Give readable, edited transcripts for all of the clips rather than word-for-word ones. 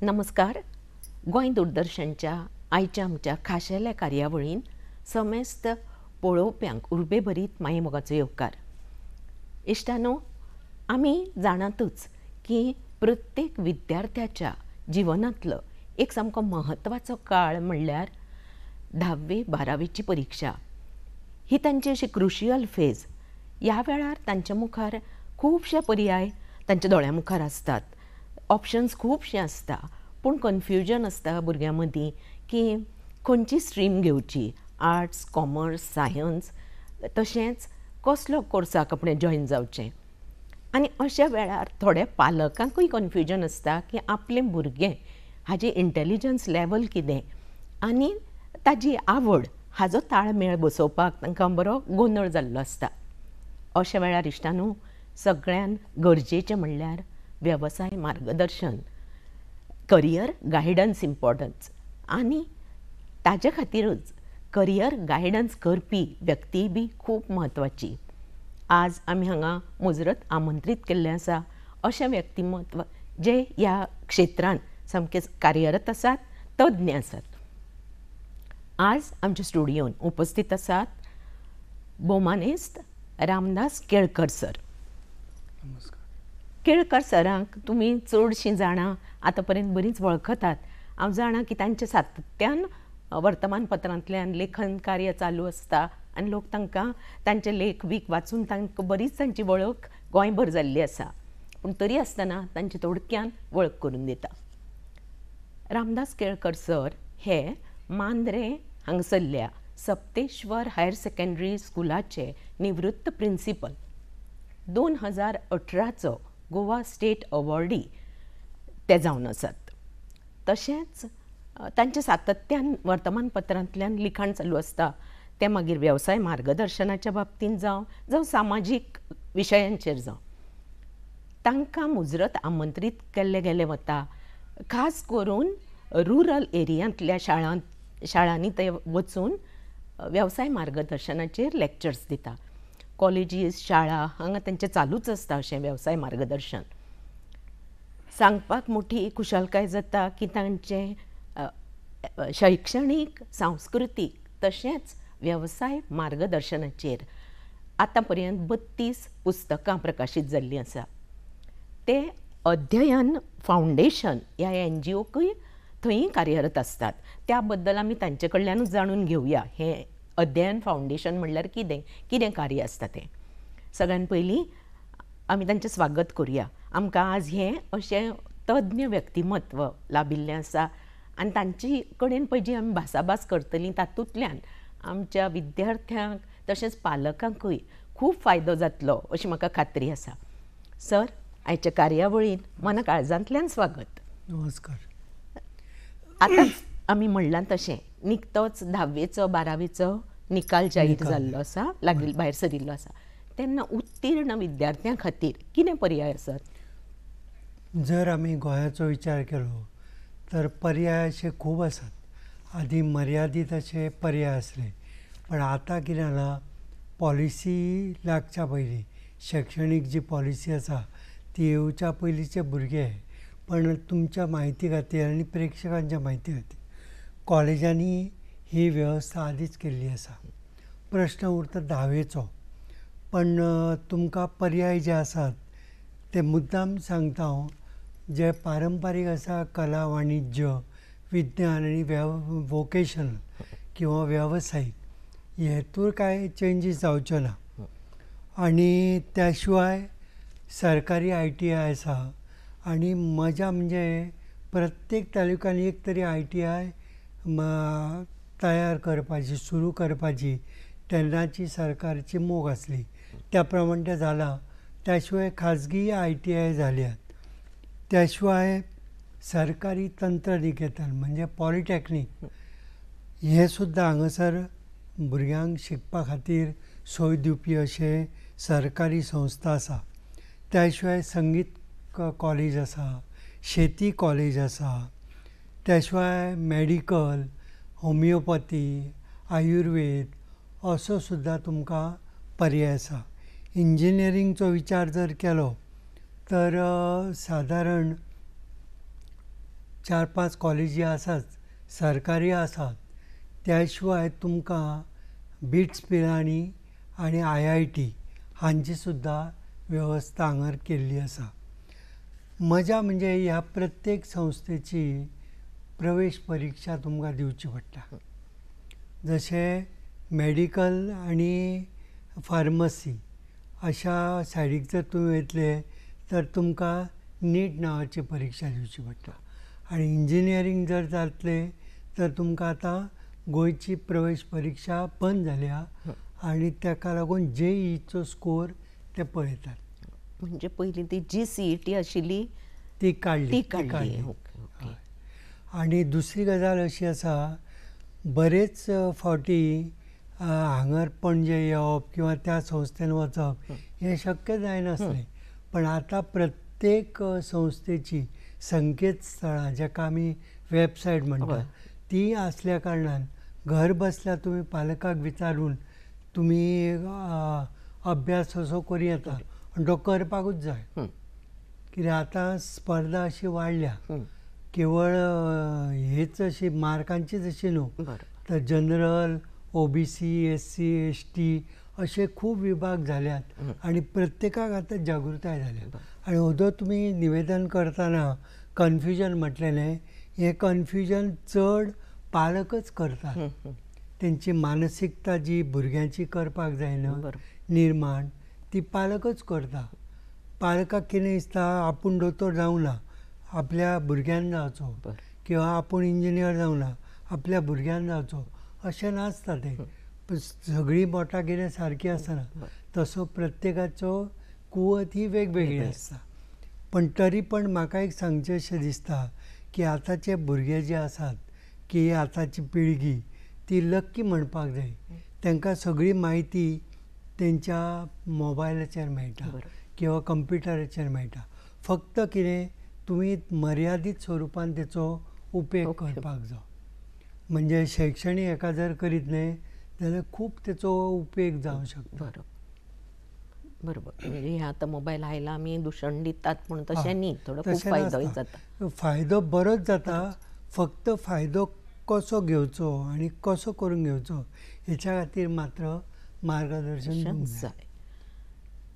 नमस्कार. गोंय दूरदर्शनच्या आयच्या आमच्या खाशेल्या कार्यावळीन समेस्त पळोवप्यांक उर्बेभरीत मायेमोगाचो येवकार. इश्टानो, आमी जाणातूच की प्रत्येक विद्यार्थ्याच्या जिवनांतलो एक सामको म्हत्वाचो काळ म्हणल्यार 10वी-12वीची परिक्षा. ही तांची अशी क्रुशियल फेज. ह्या वेळार तांच्या मुखार खुबशे पर्याय तांच्या दोळ्या मुखार आसतात. ऑप्शन्स खुबशे आसता, पूण कन्फ्युजन आसता भुरग्यां मदीं की खंयची स्ट्रीम घेवची, आर्ट्स, कॉमर्स, सायन्स, तशेंच कसलो कोर्साक आपणें जॉयन जावचें. आनी अशा वेळार थोड्या पालकांकूय कन्फ्युजन आसता की आपलें भुरगें हाजी इंटेलिजन्स लेवल कितें आनी ताजी आवड हाजो ताळमेळ बसोवपाक तांकां बरो गोंदळ जाल्लो आसता. अशा वेळार इश्टानो, सगळ्यान गरजेचें म्हणल्यार वेवसाय मार्गदर्शन, करियर गायडन्स इम्पॉर्टन्स. आनी ताजे खातीरच करियर गायडन्स करपी व्यक्ती बी खूब म्हत्वाची. आज आमी हांगा मुजरत आमंत्रीत केल्ले आसा अशे व्यक्तिमत्व जे ह्या क्षेत्रांत सामके कार्यरत आसात, तज्ञ आसात. आज आमच्या स्टुडियोन उपस्थित आसात भौमानिस्त रामदास केळकर सर. नमस्कार. केळकर सरांक तुमी चडशीं जाणां आतां पर्यंत बरींच वळखतात. हांव जाणां की तांच्या सातत्यान वर्तमानपत्रांतल्यान लेखन कार्य चालू आसता आनी लोक तांकां तांचे लेख बीख वाचून तांकां बरीच तांची वळख गोंयभर जाल्ली आसा. पूण तरी आसतना तांचे थोडक्यान वळख करून दिता. रामदास केळकर सर हे मांद्रे हांगसरल्या सप्तेश्वर हायर सेकंडरी स्कुलाचे निवृत्त प्रिंसिपल. 2018चो गोवा स्टेट अवॉर्डी ते जावन आसात. तशेंच तांचे सातत्यान वर्तमानपत्रांतल्यान लिखाण चालू आसता. ते मागीर वेवसाय मार्गदर्शनाच्या बाबतींत जावं सामाजीक विशयांचेर जावं. तांकां मुजरत आमंत्रीत केल्ले गेले वता. खास करून रुरल एरियांतल्या शाळांनी ते वचून वेवसाय मार्गदर्शनाचेर लेक्चर्स दिता. कॉलेजीस, शाळा हांगा तांचें चालूच आसता अशें वेवसाय मार्गदर्शन. सांगपाक मोठी खुशालकाय जाता की तांचें शैक्षणीक, सांस्कृतीक तशेंच वेवसाय मार्गदर्शनाचेर आतां पर्यंत 32 पुस्तकां प्रकाशीत जाल्लीं आसा. ते अध्ययन फावंडेशन ह्या NGOकूय थंय कार्यरत आसतात. त्या बद्दल आमी तांचे कडल्यानूच जाणून घेवया हें अध्ययन फावंडेशन म्हणल्यार कितें कार्य आसता तें. सगळ्यान पयलीं आमी तांचें स्वागत करुया. आमकां आज हें अशें तज्ञ व्यक्तिमत्व लाबिल्लें आसा आनी तांचे कडेन पळय जी आमी भासाभास करतलीं तातूंतल्यान आमच्या विद्यार्थ्यांक तशेंच पालकांकूय खूब फायदो जातलो अशी म्हाका खात्री आसा. सर, आयच्या कार्यावळीन मनाकाळजांतल्यान स्वागत. नमस्कार. आतांच आमी म्हणलां तशें निकतोच 10वी-12वीचो निकाल जाहीर जाल्लो आसा, लागीं भायर सरिल्लो आसा. तेन्ना उत्तीर्ण विद्यार्थ्यां खातीर कितें पर्याय आसात? जर आमी गोंयाचो विचार केलो तर पर्याय असे खूब आसात. आदी मर्यादीत असे पर्याय आसले, पण आतां कितें जालां, पॉलिसी लागच्या पयलीं शैक्षणीक जी पॉलिसी आसा ती येवच्या पयलींचे भुरगे, पण तुमच्या म्हायती खातीर आनी प्रेक्षकांच्या म्हायती खातीर कॉलेजांनी ही वेवस्था आदींच केल्ली आसा. प्रश्न उरता 10वेचो, पण तुमकां पर्याय जे आसात ते मुद्दाम सांगता हांव. जे पारंपारीक आसा कला, वाणिज्य, विज्ञान आनी वोकेशनल किंवा वेवसायीक हेतूर कांय चेंजीस जावच्यो ना. आनी त्या शिवाय सरकारी ITI आसा आनी मजा म्हणजे प्रत्येक तालुक्यान एक तरी ITI तयार करपाची, सुरू करपाची तेन्नाची सरकारची मोख आसली. त्या प्रमाणे तें जालां. त्या शिवाय खाजगी ITI जाल्यात. त्या शिवाय सरकारी तंत्रनिकेतन म्हणजे पॉलिटॅक्नीक हे सुद्दां हांगासर भुरग्यांक शिकपा खातीर सोय दिवपी अशे सरकारी संस्था आसा. त्या शिवाय संगीत कॉलेज आसा, शेती कॉलेज आसा, त्या शिवाय मॅडिकल, होमिओपॅथी, आयुर्वेद असो सुद्दां तुमकां पर्याय आसा. इंजिनियरींगचो विचार जर केलो तर सादारण 4-5 कॉलेजी आसात, सरकारी आसात. त्या शिवाय तुमकां बिट्स पिलांनी आनी IIT हांची सुद्दां वेवस्था हांगर केल्ली आसा. मजा म्हणजे ह्या प्रत्येक संस्थेची प्रवेश परीक्षा तुमकां दिवची पडटा. जशें मेडिकल आनी फार्मसी अशा सायडीक जर तुमी वयतले तर तुमकां नीट नांवाची परीक्षा दिवची पडटा. आनी इंजिनियरींग जर जातले तर तुमकां आतां गोंयची प्रवेश परीक्षा बंद जाल्या आनी ताका लागून JEEचो स्कोर ते पळयतात. म्हणजे पयलीं ती GCET आशिल्ली ती काडली. ओके. आनी दुसरी गजाल अशी आसा, बरेच फावटी हांगर पणजे येवप किंवा त्या संस्थेन वचप हें शक्य जायनासलें. पण आतां प्रत्येक संस्थेची संकेतस्थळां, जाका आमी वेबसायट म्हणटा, ती आसल्या कारणान घर बसल्या तुमी पालकाक विचारून तुमी अभ्यास असो करूं येता. आनी तो करपाकूच जाय. कित्याक आतां स्पर्धा अशी वाडल्या. केवळ हेच अशी मार्कांचीच अशी न्हू, तर जनरल, OBC, SC, ST असे खूब विभाग जाल्यात आनी प्रत्येकाक आतां जागृताय जाल्या. आनी ओदो तुमी निवेदन करतना कन्फ्युजन म्हटलेलें, हें कन्फ्युजन चड पालकच करतात. तेंची मानसिकता जी भुरग्यांची करपाक जायना निर्माण, ती पालकच करता. पालकाक कितें दिसता, आपूण दोतोर जावंक ना, आपल्या भुरग्यान जावचो, किंवा आपूण इंजिनियर जावंक ना, आपल्या भुरग्यान जावचो, अशें नासता तें. सगळीं बोटां कितें सारकीं आसना. तसो प्रत्येकाचो कुवत ही वेगवेगळी आसता. पण तरी पण म्हाका एक सांगचें अशें दिसता की आतांचे भुरगे जे आसात, की आतांची पिळगी ती लक्की म्हणपाक जाय. तांकां सगळी म्हायती तेंच्या मोबायलाचेर मेळटा किंवा कंप्युटराचेर मेळटा. फक्त कितें तुमी मर्यादीत स्वरुपान तेचो उपेग करपाक जाय. म्हणजे शैक्षणीक हेका जर करीत न्हय जाल्यार खूब तेचो उपेग जावंक शकता. बरोबर. म्हणजे हे आतां मोबायल आयला आमी दुशण दितात पूण तशें न्ही, थोडो खूब फायदोय जाता. फायदो बरोच जाता. फक्त फायदो कसो घेवचो आनी कसो करून घेवचो हेच्या खातीर मात्र मार्गदर्शन दिवंक जाय.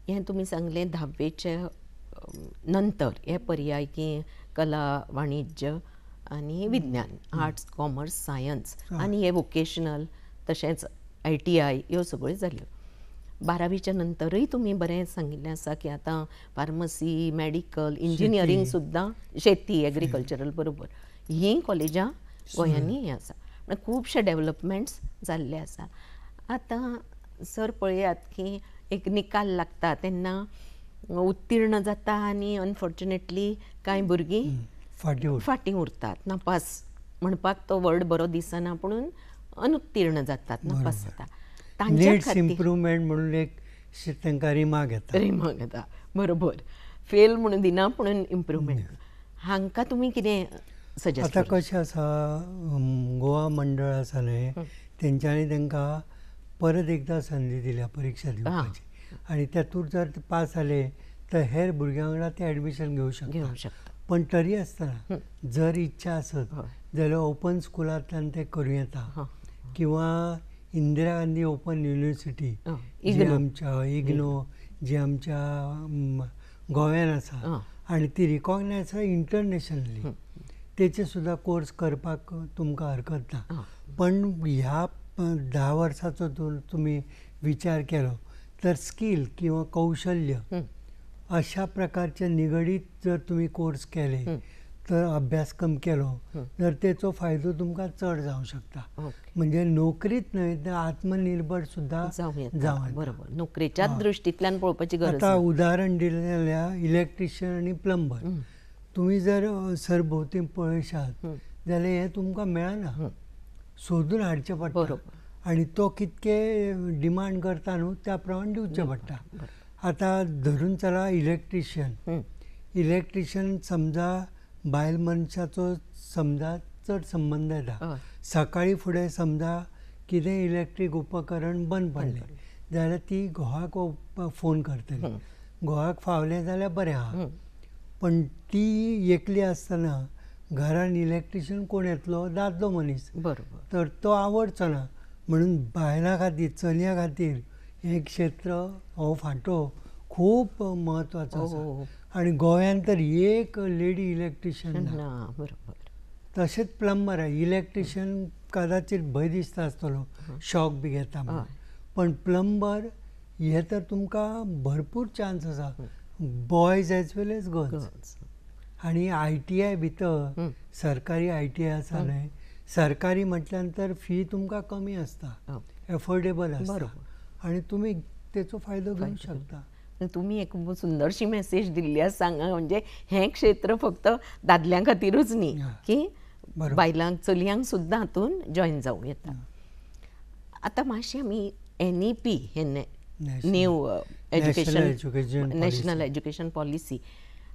हें तुमी सांगलें 10वेचे नंतर हे पर्याय की कला, वाणिज्य आनी विज्ञान, आर्ट्स, कॉमर्स, सायन्स आनी हे वोकेशनल तशेंच ITI ह्यो सगळ्यो जाल्यो. 12वीच्या नंतरूय तुमी बरें सांगिल्लें आसा की आतां फार्मसी, मेडिकल, इंजिनियरींग सुद्दां, शेती, एग्रीकल्चरल बरोबर हीं कॉलेजां गोंयांनी हें आसा. म्हणजे खुबशे डेवलपमेंट्स जाल्ले आसा. आतां सर पळयात की एक निकाल लागता तेन्ना उत्तीर्ण जाता आनी अनफॉर्च्युनेटली कांय भुरगीं फाटीं उरतात. नापास म्हणपाक तो वर्ड बरो दिसना पुणून अनुत्तीर्ण जातात, नापास जाता. तांच्या खातीर इम्प्रुवमेंट म्हणून एक तांकां रिमार्क येता. बरोबर. फेल म्हणून दिना पुणून इम्प्रुवमेंट. हांकां तुमी कितें सजेस्ट? आतां कशें आसा, गोवा मंडळ आसा न्हय, तेंच्यांनी तांकां परत एकदां संदी दिल्या परीक्षा दिवपाची. आनी तातूंत जर पास जाले तर हेर भुरग्यां वांगडा ते एडमिशन घेवंक शकता. पण तरी आसतना जर इच्छा आसत जाल्यार ओपन स्कुलांतल्यान ते करूं येता. किंवा इंदिरा गांधी ओपन युनिवर्सिटी जी आमच्या इग्नो जी आमच्या गोव्यान आसा आनी ती रिकॉग्नायज आसा इंटरनॅशनली, तेचे सुद्दां कोर्स करपाक तुमकां हरकत ना. पण ह्या 10 वर्सांचो जर तुमी विचार केलो तर स्कील किंवा कौशल्य अशा प्रकारचे निगडीत जर तुमी कोर्स केले तर अभ्यासक्रम केलो तर तेचो फायदो तुमकां चड जावंक शकता. म्हणजे नोकरीत न्हय तर आत्मनिर्भर सुद्दां जावं. बरोबर. नोकरेच्या दृश्टींतल्यान पळोवपाची गरज. आतां उदाहरण दिलें जाल्यार इलेक्ट्रिशियन आनी प्लंबर तुमी जर सरभोंवती पळयशात जाल्यार हें तुमकां मेळना, सोदून हाडचें पडटा. आनी तो कितके डिमांड करता न्हू त्या प्रमाण दिवचें पडटा. आतां धरून चला इलेक्ट्रिशियन समजा बायल मनशाचो समजा चड संबंद येता. सकाळी फुडें समजा कितें इलेक्ट्रीक उपकरण बंद पडलें जाल्यार ती घोवाक फोन करतली. घोवाक फावलें जाल्यार बरें आहा. पण ती एकली आसतना घरान इलेक्ट्रिशियन कोण येतलो, दादलो मनीस. बरोबर. तर तो आवडचो ना. म्हणून बायलां खातीर, चलयां खातीर हें क्षेत्र, हो फांटो खूब म्हत्वाचो हो, आसा. हो, हो. आनी गोंयांत तर एक लेडी इलेक्ट्रिशियन ना. ना, बरोबर. तशेंच प्लंबर आहे. इलेक्ट्रिशियन कदाचित भंय दिसता आसतलो, शॉक बी घेता म्हणून. हय. पण प्लंबर हे तर तुमकां भरपूर चान्स आसा, बॉयज एज वेल एज गर्ल्स. गर्ल्स. आणि ITI भितर सरकारी ITI आसा न्हय, सरकारी म्हटल्यार तर फी तुमकां कमी आसता, एफोर्डेबल आसता. बरोबर. आणि तुमी तेचो फायदो घेवंक शकता. तुम्ही एक सुंदरशी मेसेज दिल्ली आसा सांगा. म्हणजे हें क्षेत्र फक्त दादल्यां खातीरूच न्ही, हा. की बरोबर. बायलांक चलयांक सुद्धा हातून जॉईन जावं येता. आतां मातशें आमी NEP हे new National Education education, Policy. National education policy,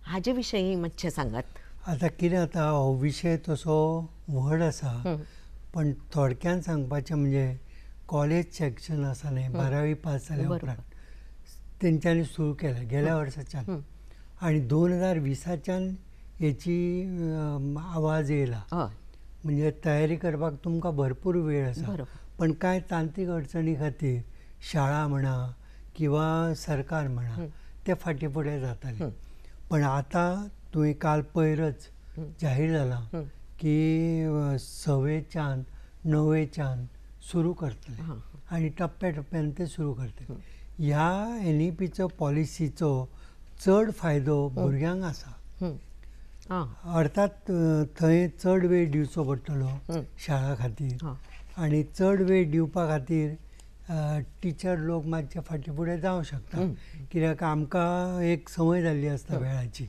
हाजे विशयी मातशें सांगात. आतां कितें जाता, हो विशय तसो व्हड आसा, पण थोडक्यान सांगपाचें म्हणजे कॉलेज सेक्शन आसा न्हय, 12वी पास जाल्या बरोबर. उपरांत तेंच्यांनी सुरू केलें गेल्या वर्साच्यान. आनी 2020च्यान हेची आवाज येयला. हय. म्हणजे तयारी करपाक तुमकां भरपूर वेळ आसा. बरोबर. पण कांय तांत्रीक अडचणी खातीर शाळा म्हणा किंवा सरकार म्हणा ते फाटीं फुडें जाताले. पण आतां तुवें काल पयरच जाहीर जालां की 6वेच्यान 9वेच्यान सुरू करतले आनी टप्प्या टप्प्यान ते सुरू करतले. ह्या NEPचो पॉलिसीचो चड फायदो भुरग्यांक आसा. अर्थात थंय चड वेळ दिवचो पडटलो शाळा खातीर, आनी चड वेळ दिवपा खातीर टिचर लोक मातशे फाटीं फुडें जावं शकता, कित्याक आमकां एक संवय जाल्ली आसता वेळाची.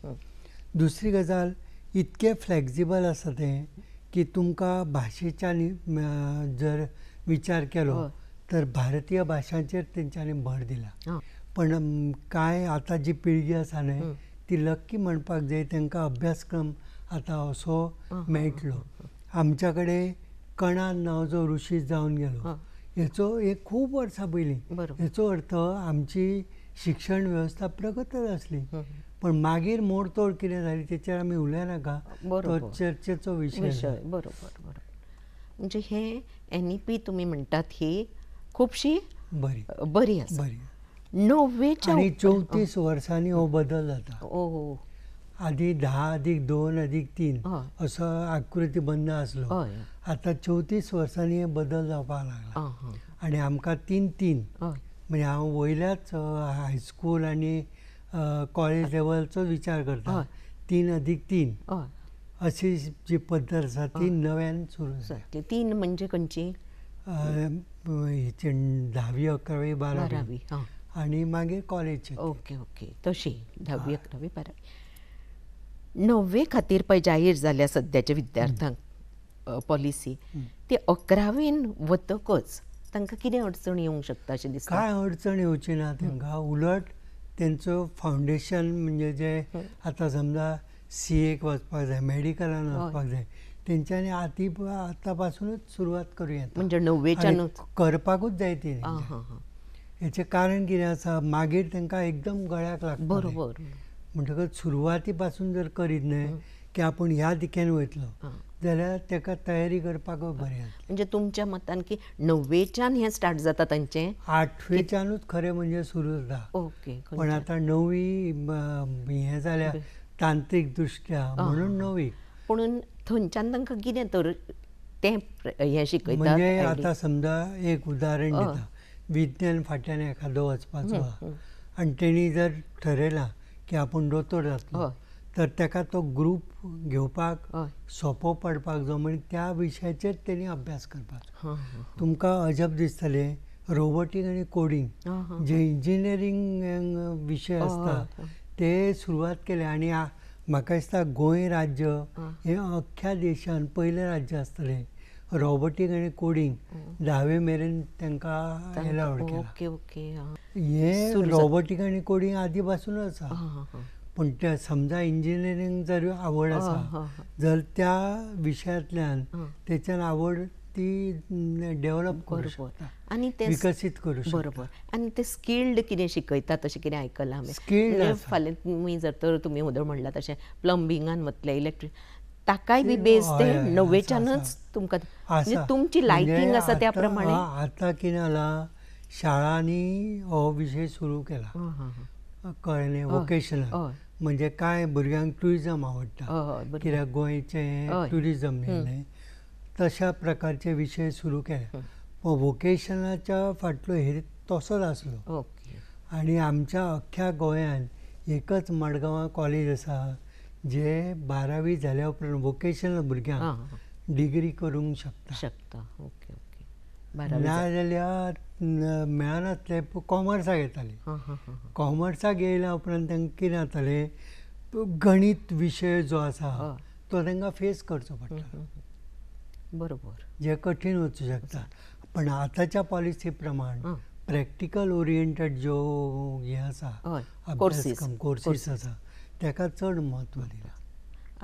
दुसरी गजाल, इतकें फ्लेक्झिबल आसा तें की तुमकां भाशेच्यान जर विचार केलो तर भारतीय भाशांचेर तेंच्यांनी भर दिला. पण कांय आतां जी पिळगी आसा न्हय, ती लक्की म्हणपाक जाय, तांकां अभ्यासक्रम आतां असो मेळटलो. आमच्या कडेन कणाद नांवाचो ऋषी जावन गेलो. हेचो एक खूब वर्सां पयलीं हेचो अर्थ आमची शिक्षण वेवस्था प्रगतच आसली. पण मागीर मोडतोड कितें जाली तेचेर आमी उलयनाका, तो चर्चेचो विशय. बरोबर. बरोबर. म्हणजे हे NEP तुमी म्हणटात ही खुबशी बरी आसा. 9वेच्या आनी 34 वर्सांनी हो बदल जाता. ओ. आदी 10+2+3 असो आकृती बंद आसलो. आतां 34 वर्सांनी हे बदल जावपाक लागला. आनी आमकां 3-3 म्हणजे हांव वयल्याच हायस्कूल आनी कॉलेज लेवलचो विचार करता. 3+3 अशी जी पद्दत आसा ती नव्यान सुरू जाता. 3 म्हणजे खंयची? हेची 10वी 11वी 12वी आनी मागीर कॉलेज. ओके. तशी 10वी 11वी 12वी. 9वे खातीर पळय जाहीर जाल्या सद्याच्या विद्यार्थ्यांक पॉलिसी, ती 11वीन वतकच तांकां कितें अडचण येवंक शकता अशें दिसता? कांय अडचण येवची ना तांकां. उलट तेंचो फावंडेशन म्हणजे जे आतां समजा CAक वचपाक जाय, मेडिकलान वचपाक जाय, तेंच्यांनी आतां पासुनूच सुरवात करूं येता. म्हणजे 9वेच्यानूच करपाकूच जाय ती. हेचें कारण कितें आसा, मागीर तांकां एकदम गळ्याक लागता. बरोबर. म्हणटकच सुरवाती पासून जर करीत न्हय की आपूण ह्या दिकेन वयतलो जाल्यार ताका तयारी करपाकूय बरें जाता. म्हणजे तुमच्या मतान की 9वेच्यान हें स्टार्ट जाता तांचें? 8वेच्यानूच खरें म्हणजे सुरू जाता. ओके. पण आतां 9वी हें जाल्या तांत्रीक दृश्ट्या म्हणून 9वी. पूण थंयच्यान तांकां कितें तर तें हें शिकयतात? म्हणजे आतां समजा एक उदाहरण दिता. विज्ञान फाट्यान एखादो वचपाचो आनी तेणी जर ठरयलां की आपूण दोतोर जातलो, तर ताका तो ग्रूप घेवपाक सोंपो पडपाक जाय. म्हणजे त्या विशयाचेर तेणी अभ्यास करपाचो. तुमकां अजब दिसतलें, रोबोटीक आनी कोडिंग जे इंजिनियरींग विशय आसता ते सुरवात केले. आनी म्हाका दिसता गोंय राज्य हें अख्ख्या देशान पयलें राज्य आसतलें रोबोटीक आनी कोडिंग 10वे मेरेन तांकां एलावड केला. हें रोबोटीक आनी कोडिंग आदी पासूनच आसा. पण ते समजा इंजिनियरींग जर आवड आसा जाल्यार त्या विशयांतल्यान तेच्यान आवड ती डेवलप करूं शकता, आनी ते विकसीत करूं शकता. बरोबर. आनी ते स्किल्ड कितें शिकयतात अशें कितें आयकलां हांवें. स्किल्ड फाल्यां तुमी जर तर तुमी उदळ म्हणला तशें प्लंबिंगान वतले, इलेक्ट्रीक, ताकाय बी ते बेस ते हय, हय, नव्वेच्यानच तुमकां म्हणजे आसा तुमची म्हणजे लायकींग आसा त्या प्रमाणे. आतां कितें जालां, शाळांनी हो विशय सुरू केला. हां हां हां. कळ्ळें, हय वोकेशनल. हय म्हणजे कांय भुरग्यांक ट्युरिजम आवडटा, हय हय बरोबर. कित्याक गोंयचें हय. ट्युरिजम न्ही, तशा प्रकारचे विशय सुरू केले. पूण वोकेशनाच्या फाटलो हेत तसोच आसलो. ओके. आनी आमच्या अख्ख्या गोंयांत एकच मडगांवां कॉलेज आसा जे 12वी जाल्या उपरांत वोकेशनल हां भुरग्यांक डिग्री करूंक शकता. शकता. Okay okay. 12वी नाजाल्यार मेळनासलें, कॉमर्साक येतालीं. हां हां हां हां. कॉमर्साक येयल्या उपरांत तांकां कितें जातालें, गणीत विशय जो आसा हय. तो तांकां फेस करचो पडटा, बरोबर. जे कठीण वचूं शकता. पण आतांच्या पॉलिसी प्रमाण प्रॅक्टिकल ओरिएंटेड ज्यो हे आसा हय. अभ्यासक्रम कोर्सीस आसा ताका चड म्हत्व दिलां.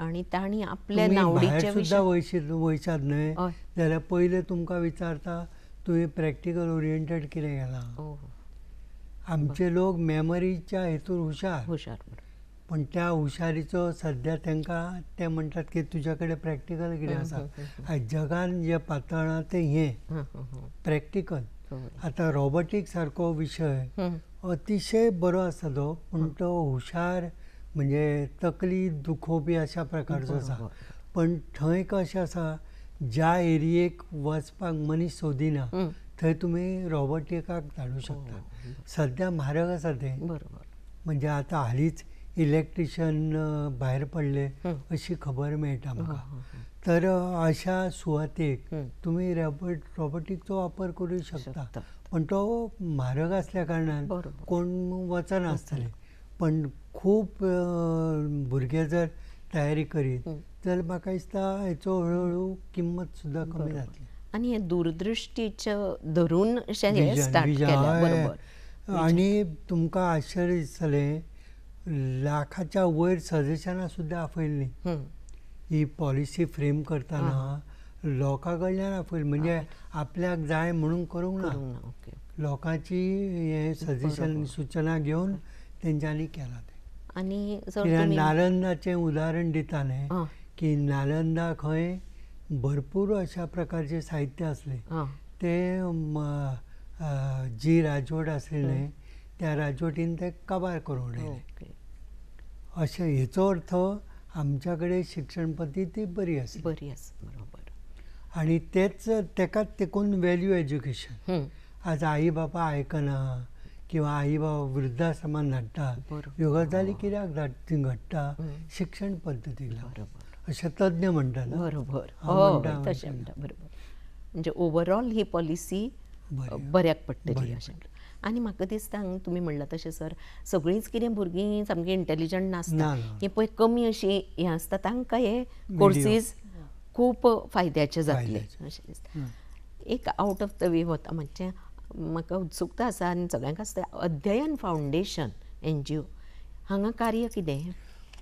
आनी तांणी आपल्या तुमी भायर नावडीचे सुद्दां विशय. वयशात न्हय हय. जाल्यार पयलें तुमकां विचारता तुवें प्रॅक्टिकल ओरिएंटेड कितें केलां. ओ आमचे लोक मेमरीच्या हेतून हुशार, हुशार. बरोबर. पण त्या हुशारीचो सद्या तांकां ते म्हणटात की तुज्या कडेन प्रॅक्टिकल कितें आसा. आयज जगान जें पातळ्ळां तें हें हां हां हां. प्रॅक्टिकल. हय. आतां रोबोटीक सारको विशय अतिशय बरो आसा तो, पूण तो हुशार म्हणजे तकली दुखोवपी अशा प्रकारचो आसा. बरोबर. पण थंय कशें आसा, ज्या एरियेक वचपाक मनीस सोदिना थंय तुमी रोबोटिकाक धाडूं शकता. सद्या म्हारग आसा तें. बरोबर. म्हणजे आतां हालींच इलेक्ट्रिशियन भायर पडले अशी खबर मेळटा म्हाका. तर अशा सुवातेक तुमी रोबोटिकचो वापर करूं शकता. पण तो म्हारग आसल्या कारणान बरोबर. कोण वचनासतले. पण खूब भुरगे जर तयारी करीत जाल्यार म्हाका दिसता हेचो हळू किंमत सुद्दां कमी जातली. आनी हे दूरदृश्टीचें धरून अशें हें विजन स्टार्ट केल्या. हय. बरोबर. आनी तुमकां आश्चर्य दिसतलें, लाखाच्या वयर सजेशनां सुद्दां आपयल्लीं. ही पॉलिसी फ्रेम करतना लोकां कडल्यान आपयली. म्हणजे आपल्याक जाय म्हणून करूंक ना, ओके. लोकांची हे सजेशन सुचना घेवन तेंच्यांनी केलां तें. आनी जर कित्याक तुमी नालंदाचें उदाहरण दिता न्हय, हां की नालंदा खंय भरपूर अशा प्रकारचें साहित्य आसलें. हां तें जी राजवट आसली न्हय त्या राजवटीन तें काबार करून उडयलें. ओके. अशें हेचो अर्थ आमच्या कडेन शिक्षण पद्दती बरी आसली. बरी आसा. बरोबर. आनी तेकाच तेकून वॅल्यू एज्युकेशन. आज आई बाबा आयकना किंवा आई बाबा वृद्धाश्रमान धाडटा, बरोबर. ह्यो गजाली कित्याक घडटा, शिक्षण पद्दतीक लागून बरोबर. अशें तज्ञ म्हणटात. बरोबर. हांव म्हणटा, हय तशें म्हणटा. बरोबर. म्हणजे ओवरऑल ही पॉलिसी बऱ्याक पडटली अशें. आनी म्हाका दिसता तुमी म्हणलां तशें सर, सगळींच कितें भुरगीं सामकीं इंटेलिजंट नासता. ना, ना. हे पळय कमी अशी हें आसता तांकां हे कोर्सीस खूब फायद्याचे जातले अशें दिसता. एक आउट ऑफ द वे वता म्हणजे म्हाका उत्सुकता आसा आनी सगळ्यांक आसता, अध्ययन फावंडेशन NGO हांगा कार्य कितें?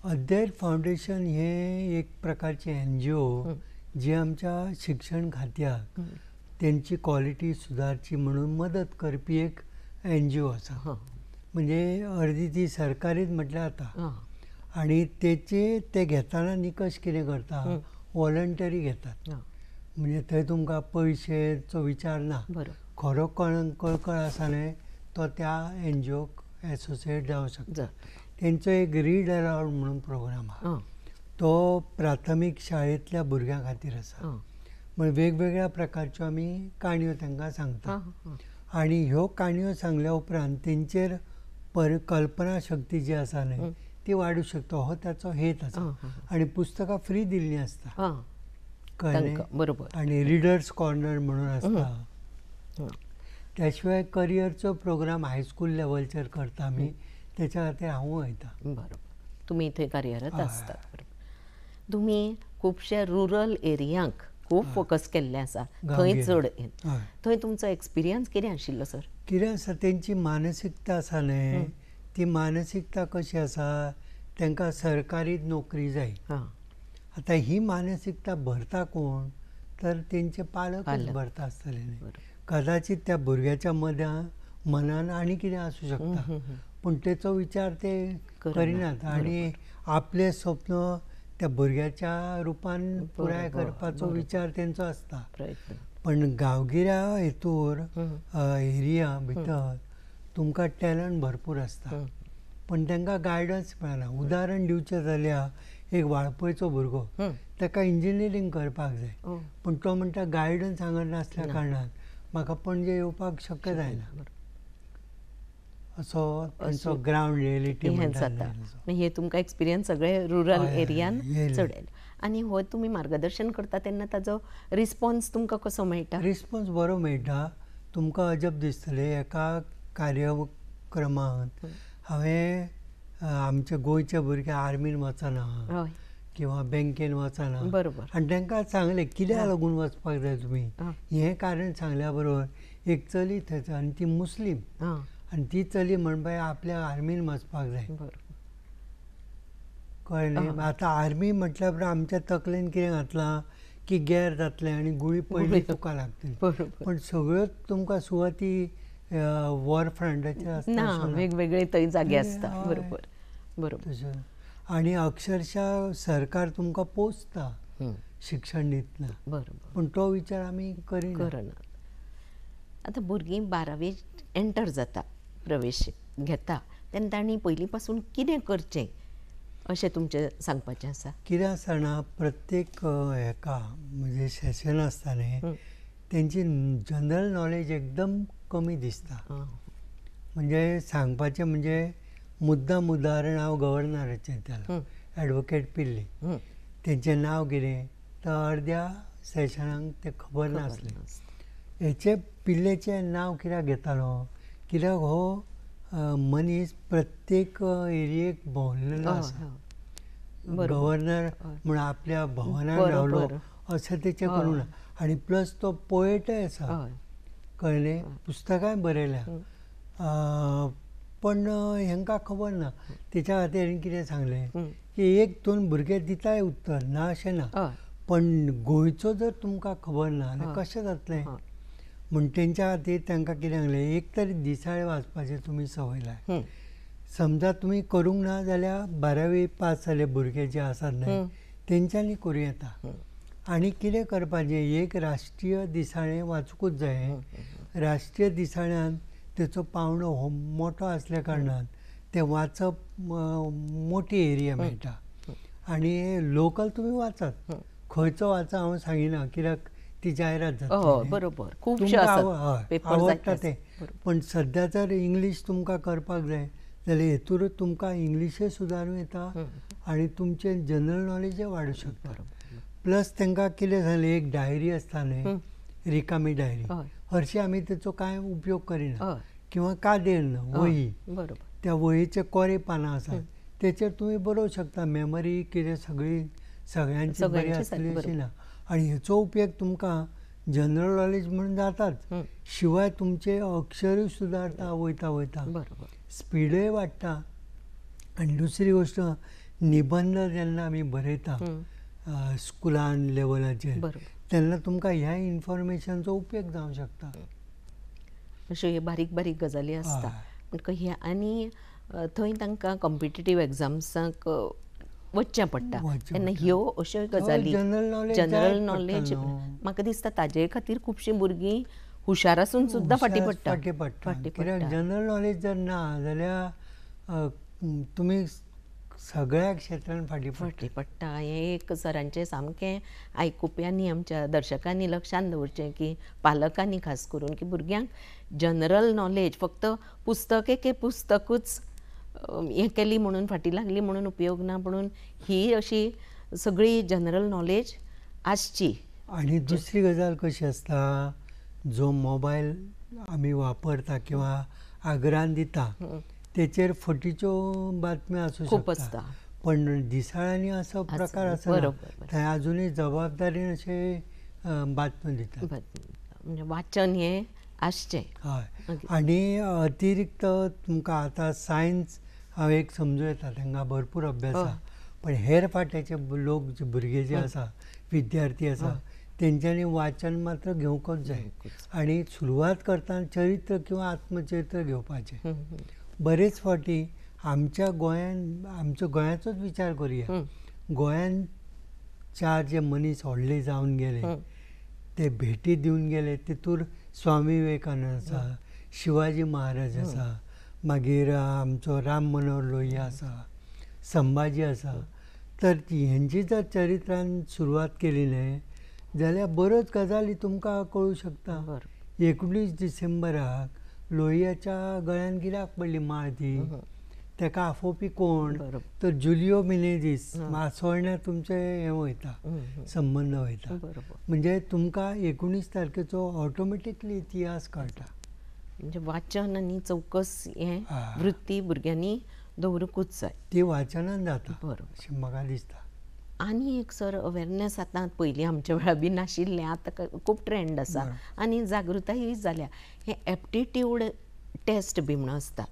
अध्ययन फावंडेशन हें एक प्रकारचें NGO जी आमच्या शिक्षण खात्याक तेंची क्वॉलिटी सुदारची म्हणून मदत करपी एक NGO आसा. म्हणजे अर्दी ती सरकारीच म्हटल्यार जाता. आनी ते घेतना निकश कितें करता, वॉलंटरी घेतात. म्हणजे थंय तुमकां पयशेचो विचार ना. खरो कळकळ आसा न्हय तो त्या NGOक एसोसिएट जावंक शकता. तेंचो एक रीड अलावड म्हणून प्रोग्राम आसा. तो प्राथमीक शाळेंतल्या भुरग्यां खातीर आसा. म्हणजे वेगवेगळ्या प्रकारच्यो आमी काणयो तांकां सांगता. आनी ह्यो काणयो सांगल्या उपरांत तेंचेर कल्पना शक्ती जी आसा न्हय ती वाडूंक शकता. हो ताचो हेत आसा. आनी पुस्तकां फ्री दिल्लीं आसता. कळ्ळें. बरोबर. आनी रिडर्स कॉर्नर म्हणून आसता. त्या शिवाय करियरचो प्रोग्राम हायस्कूल लेवलचेर करता आमी. तेच्या खातीर हांव वयता. बरोबर. तुमी थंय कार्यरत आसतात. बरोबर. तुमी खुबशे रुरल एरियांक खूब फोकस केल्लें आसा. थंय चड थंय तुमचो एक्सपिरियन्स कितें आशिल्लो सर? कितें आसा तेंची मानसिकता आसा न्हय ती मानसिकता कशी आसा, तांकां सरकारी नोकरी जाय. आतां ही मानसिकता भरता कोण, तर तेंचे पालकच भरता आसतले न्हय. कदाचीत त्या भुरग्याच्या मनान आनी कितें आसूं शकता, पूण तेचो विचार ते करिनात. आनी आपले स्वप्न त्या भुरग्याच्या रुपान पुराय बरोबर, करपाचो बरोबर. विचार तेंचो आसता. प्रयत्न. पण गांवगिऱ्या हेतूर एरिया भितर तुमकां टॅलंट भरपूर आसता, पण तांकां गायडन्स मेळना. उदाहरण दिवचें जाल्यार एक वाळपयचो भुरगो, ताका इंजिनियरींग करपाक जाय, ओ, पण तो म्हणटा गायडन्स हांगा नासल्या ना. कारणान म्हाका पणजे येवपाक शक्य जायना. बरोबर. असो तांचो अशें ग्रावंड रियलिटी हें म्हणटा जाता. तें. हे तुमकां एक्सपिरियन्स सगळे रुरल हय, हय, एरियान येयले. चड आयले. आनी हो तुमी मार्गदर्शन करता तेन्ना ताजो रिस्पॉन्स तुमकां कसो मेळटा? रिस्पॉन्स बरो मेळटा. तुमकां अजब दिसतलें, एका कार्यक्रमांत हांवें आमचे गोंयचे भुरगे आर्मीन वचना हय, किंवा बँकेन वचना, बरोबर. आनी तांकां सांगलें कित्याक लागून वचपाक जाय तुमी. आं, हें कारण सांगल्या बरोबर एक चली थंयसर, आनी ती मुस्लीम, आं, आनी ती चली म्हणपाक आपल्या आर्मीन वचपाक जाय. बरोबर. कळ्ळें. आतां आर्मी म्हटल्या उपरांत आमच्या तकलेन कितें घातलां की गॅर जातलें आनी गुळी पडली तुका लागतली. बरोबर. पण सगळ्योच तुमकां सुवाती वॉर फ्रंटाचेर आसता ना, अशें ना. वेगवेगळे थंय जागे आसता. हय. बरोबर. बरोबर. तशें. आनी अक्षरशः सरकार तुमकां पोसता हं, शिक्षण दितना, बरोबर. पण तो विचार आमी करिना. करनात. आतां भुरगीं 12वी एंटर जाता, प्रवेश घेता, तेन्ना तांणी पयलीं पासून कितें करचें अशें तुमचें सांगपाचें आसा? कितें आसा ना, प्रत्येक हेका म्हणजे सेशन आसता न्ही, तेंची जनरल नॉलेज एकदम कमी दिसता. आं, म्हणजे सांगपाचें म्हणजे मुद्दाम उदाहरण हांव गव्हर्नराचें दितालो, एडवोकेट पिल्ली. हं, तेंचें नांव कितें तर अर्द्या सेशनाक तें खबर नासलें. हेचे पिल्लेचें नांव कित्याक घेतालो, कित्याक हो मनीस प्रत्येक एरियेक भोंवलेलो हय, आसा. हय. बरोबर. गव्हर्नर हय. म्हूण आपल्या भवनान बरोबर. रावलो अशें तेचें करूं ना. आनी प्लस तो पोएटय आसा, हय. कळ्ळें. पुस्तकांय बरयल्या, पण हांकां खबर ना. तेच्या खातीर हांवें कितें सांगलें की एक दोन भुरगे दिताय उत्तर, ना अशें ना, हय. पण गोंयचो जर तुमकां खबर ना जाल्यार कशें जातलें. हय. म्हूण तेंच्या खातीर तांकां कितें सांगलें, एक तरी दिसाळें वाचपाची तुमी संवय लाय. हं, समजा तुमी करूंक ना जाल्यार 12वी पास जाले भुरगे जे आसात न्हय, तेंच्यांनी करूं येता. आनी कितें करपाचें, एक राष्ट्रीय दिसाळें वाचूंकूच जाय. राष्ट्रीय दिसाळ्यान तेचो पावंडो हो मोठो आसल्या कारणान तें वाचप मोठी एरिया मेळटा. आनी लोकल तुमी वाचात, खंयचो वाचा हांव सांगिना, कित्याक ती जायरात जातली हय, न्ही. बरोबर. खुबशे तुमकां आसात. पेपर आवडटा जायते तें. आसात. पण सद्या जर इंग्लीश तुमकां करपाक जाय जाल्यार हेतूरच तुमकां इंग्लीशय सुदारूं येता आनी तुमचें जनरल नॉलेजय वाडूं शकता. प्लस तांकां कितें जालें, एक डायरी आसता न्ही, रिकामी डायरी, हय. हरशीं आमी तेचो कांय उपयोग करिना. हय. किंवा कादेर ना, वही, बरोबर. त्या वहीचे कोरे पानां आसात, तेचेर तुमी बरोवंक शकता. मेमरी कितें सगळ्यांची बरी सगळ्यांची आसतली सारकी, अशी ना. आनी हेचो उपयोग तुमकां जनरल नॉलेज म्हणून जाताच, शिवाय तुमचें अक्षरूय सुदारता वयता वयता, बरोबर. स्पीडय वाडटा. आनी दुसरी गोश्ट, निबंध जेन्ना आमी बरयता स्कुलान लेवलाचेर, बरोबर. तेन्ना तुमकां ह्या इन्फॉर्मेशनचो उपयोग जावंक शकता. अश्यो ह्यो बारीक बारीक गजाली आसता. हय. म्हणटकच हे आनी थंय तांकां कॉम्पिटिटीव एग्जाम्साक वचचें पडटा. वचचें तेन्ना पडटा. ह्यो अश्यो गजाली, जनरल नॉलेज जनरल जायच पडटा नॉलेज, न्हू. म्हाका दिसता ताजे खातीर खुबशीं भुरगीं हुशार आसून सुद्दां फाटीं हुशार पडटा. फाटीं पडटा. फाटीं कित्याक पडटा. जनरल नॉलेज जर ना जाल्यार तुमी सगळ्या क्षेत्रांत फाटीं फाटीं पडटा. पडटा. हें एक सरांचें सामकें आयकुप्यांनी, आमच्या दर्शकांनी लक्षांत दवरचें की पालकांनी खास करून की भुरग्यांक जनरल नॉलेज फक्त पुस्तकूच हें केली म्हणून, फाटीं लागली म्हणून उपयोग ना, म्हणून ही अशी सगळी जनरल नॉलेज आसची. आनी दुसरी गजाल कशी आसता, जो मोबायल आमी वापरता किंवा आग्रान दिता, तेचेर फटीच्यो बातम्यो आसूं खूब शकता. आसता. पण दिसाळ्यांनी असो प्रकार आसना. बरोबर. थंय आजुनूय जबाबदारीन अशे बातम्यो दितात. म्हणजे वाचन हें आसचें. हय. आनी अतिरिक्त तुमकां आतां सायन्स हांव एक समजूं येता, तांकां भरपूर अभ्यास आसा. पण हेर फाट्याचे लोक जे भुरगे जे आसा, विद्यार्थी आसा, तेंच्यांनी वाचन मात्र घेवंकूच जाय. आनी सुरवात करतना चरित्र किंवा आत्मचरित्र घेवपाचें. बरेच फावटी आमच्या गोंयान, आमच्या गोंयाचोच विचार करुया. गोंयान चार जे मनीस व्हडले जावन गेले ते भेटी दिवन गेले, तितूर स्वामी विवेकानंद आसा, शिवाजी महाराज आसा, मागीर आमचो राम मनोहर लोहिया आसा, संभाजी आसा. तर हेंची जर चरित्रान सुरवात केली न्हय जाल्यार बऱ्योच गजाली तुमकां कळूं शकता. 19 डिसेंबराक लोहियाच्या गळ्यान कित्याक पडली माळ ती, ताका आफोवपी कोण, तर जुलियो मिनेझीस. मासोळण्या तुमचे हें वयता, संबंद वयता. म्हणजे तुमकां 19 तारखेचो ऑटोमॅटिकली इतिहास कळटा. म्हणजे वाचन आनी चौकस हें वृत्ती भुरग्यांनी दवरूंकूच जाय. ती वाचनान जाता अशें म्हाका दिसता. आनी एक सर अवेरनेस आतां पयलीं आमच्या वेळार बी नाशिल्लें, आतां खूब ट्रेंड आसा आनी जागृताय जाल्या. हें एप्टिट्यूड टेस्ट बी म्हणून आसता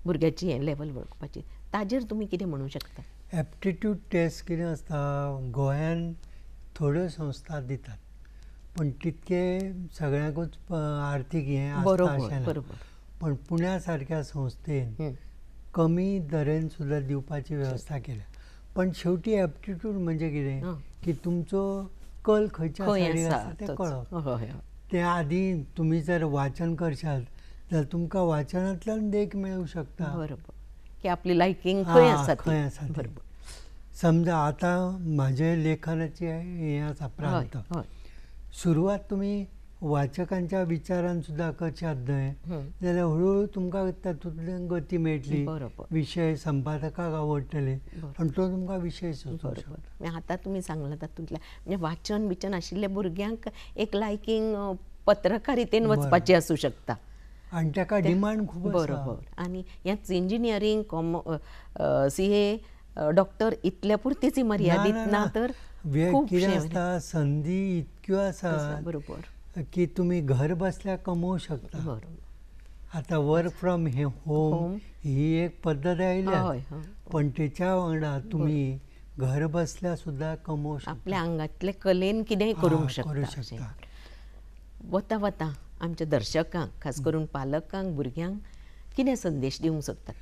भुरग्याची हें लेवल वळखपाची, ताजेर तुमी कितें म्हणूंक शकता? एप्टिट्यूड टेस्ट कितें आसता, गोंयान थोड्यो संस्था दितात पण तितके सगळ्यांकूच आर्थीक हें आसता अशें ना. पण पुण्या सारक्या संस्थेन कमी दरेन सुद्दां दिवपाची वेवस्था केल्या. पण शेवटी एप्टिट्यूड म्हणजे कितें की तुमचो कल खंयच्या सायडीक आसा तें कळप. ते आदीं तुमी जर वाचन करशात जाल्यार तुमकां वाचनांतल्यान देख मेळूंक शकता. बरोबर, की आपली लायकींग खंय आसा खंय आसा. बरोबर. समजा आतां म्हाजे लेखनाचे हें आसा प्रांत, सुरवात तुमी वाचकांच्या विचारान सुद्दां करशात न्हय जाल्यार हळूहळू तुमकां तातूंतल्यान गती मेळटली, विशय संपादकाक आवडटले आनी तो तुमकां विशय सुचोवंक शकता. आतां तुमी सांगलां तातूंतल्यान म्हणजे वाचन बिचन आशिल्ल्या भुरग्यांक एक लायकींग पत्रकारितेन वचपाची आसूं शकता आनी ताका डिमांड खूब आसा. बरोबर. आनी हेंच इंजिनियरींग, CA, डॉक्टर इतल्या पुरतीच मर्यादीत ना, तर कितें आसता संदी इतक्यो आसा बरोबर की तुमी घर बसल्या कमवू शकता. आतां वर्क फ्रॉम होम ही एक पद्दत आयल्या, पण तेच्या वांगडा तुमी घर बसल्या सुद्दां कमवू शकता. आपल्या आंगातले कलेन कितेंय करूंक शकता. वता वता आमच्या दर्शकांक, खास करून पालकांक, भुरग्यांक कितें संदेश दिवंक सोदतात?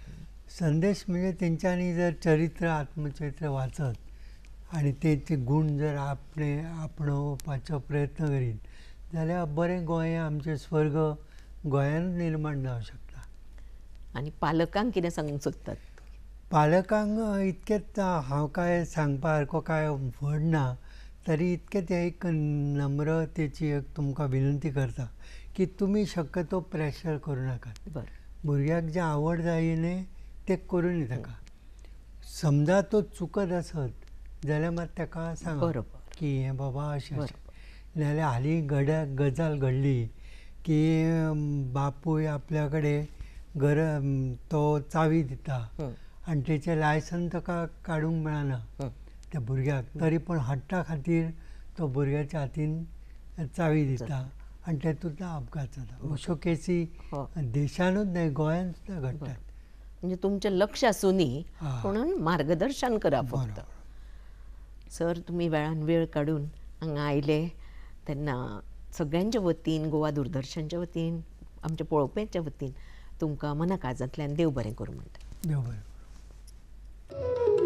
संदेश म्हणजे तेंच्यांनी जर चरित्र, आत्मचरित्र वाचत आनी तेचे गूण जर आपणोवपाचो प्रयत्न करीत जाल्यार बरें गोंय आमचें स्वर्ग गोंयांत निर्माण जावंक शकता. आनी पालकांक कितें सांगूंक सोदतात? पालकांक इतकेंच हांव काय सांगपा सारको काय व्हड ना, तरी इतकेंच एक नम्रतेची एक तुमकां विनंती करता की तुमी शक्यतो प्रेशर करूं नाकात. भुरग्याक जें आवड जाय न्हय तें करून दी ताका. समजा तो चुकत आसत जाल्यार मात ताका सांग की हें बाबा अशें अशें. नाजाल्यार हालीं गजाल घडली की बापूय आपल्या कडेन तो चावी दिता आनी तेचें लायसन ताका काडूंक मेळना त्या भुरग्याक, तरी पूण हट्टा खातीर तो भुरग्याच्या हातीन चावी दिता आनी तेतूंतल्यान अपघात जाता. अश्यो केसी देशानूच न्हय गोंयांत सुद्दां घडटात. म्हणजे तुमचें लक्ष आसुनी म्हणून मार्गदर्शन करा फक्त. सर, तुमी वेळान वेळ काडून हांगा आयले तेन्ना सगळ्यांच्या वतीन, गोवा दूरदर्शनच्या वतीन, आमच्या पळोवप्यांच्या वतीन तुमकां मनाकाजांतल्यान देव बरें करूं म्हणटा. देव बरें करूं.